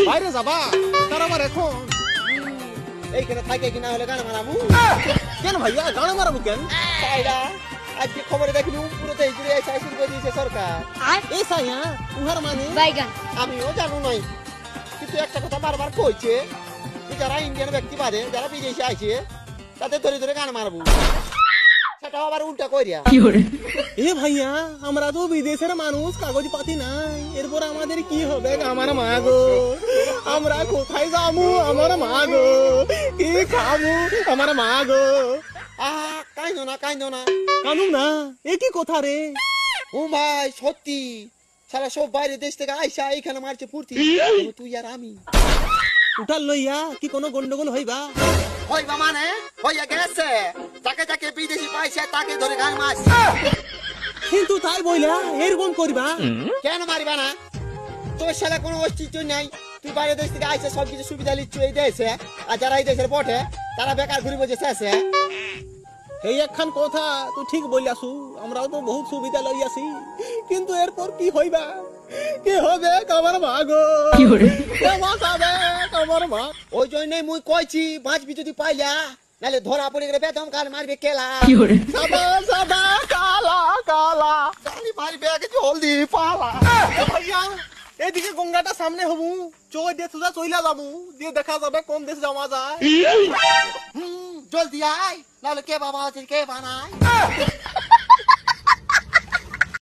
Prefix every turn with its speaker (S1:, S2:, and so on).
S1: বাইরে যাবা তার আমার এখন এইখানে থাকে কিনা হলে গান মারাবো কেন ভাইয়া গান মারাবো কেন তাইরা আজকে খবরে দেখিলু পুরো দেশ জুড়ে এসআই শুরু করে দিয়েছে সরকার এসআই উহার মানে
S2: বাইগান
S1: আমিও জানো নাই কিন্তু একটা কথা বারবার কইছে যে যারা ইন্ডিয়ান ব্যক্তি বাদে যারা বিদেশে আইছে তাদের ধরে ধরে গান মারবো সেটা আবার উল্টা কইরা এ ভাইয়া আমরা তো বিদেশের মানুষ কাগজ পাতি নাই এরপর আমাদের কি হবে আমার মা গো আমরা কোথায় যাবো আমার মা গো কি খাবো আমার মা গো কাইনো না কাইনো না কানুন না এ কি কথা রে ও ভাই সত্যি সারা সব বাইরে দেশ থেকে আইসা এইখানে মারছে ফুর্তি তুই আর আমি উঠাল লইয়া কি কোনো গন্ডগোল হইবা হইবা মানে হইয়া গেছে যাকে যাকে বিদেশি পাইছে তাকে ধরে গান মারছে কিন্তু তাই বইলা এরকম করবা কেন মারিবা না তোর সাথে কোনো অস্তিত্ব নাই তুই বাইরে দেশ থেকে আইসা সব কিছু সুবিধা লিচ্ছ এই দেশে আর যারা এই দেশের বটে তারা বেকার ঘুরি বসে শেষে এই একখান কথা তুই ঠিক বলিয়াছু আমরাও তো বহুত সুবিধা লইয়াছি কিন্তু এরপর কি হইবা কি হবে আমার মা গো আমার মা ওই জন্যই মুই কইছি বাঁচবি যদি পাইলা নালে ধরা পড়ে গেলে বেদম কাল মারবে কেলা সাদা সাদা কালা কালা জানি মারবে আগে জলদি পালা ভাইয়া এদিকে গঙ্গাটা সামনে হবু চোখ দিয়ে সোজা চইলা যাবো দিয়ে দেখা যাবে কোন দেশ যাওয়া যায় জলদি আয় নাহলে কে বাবা আছে কে বানায়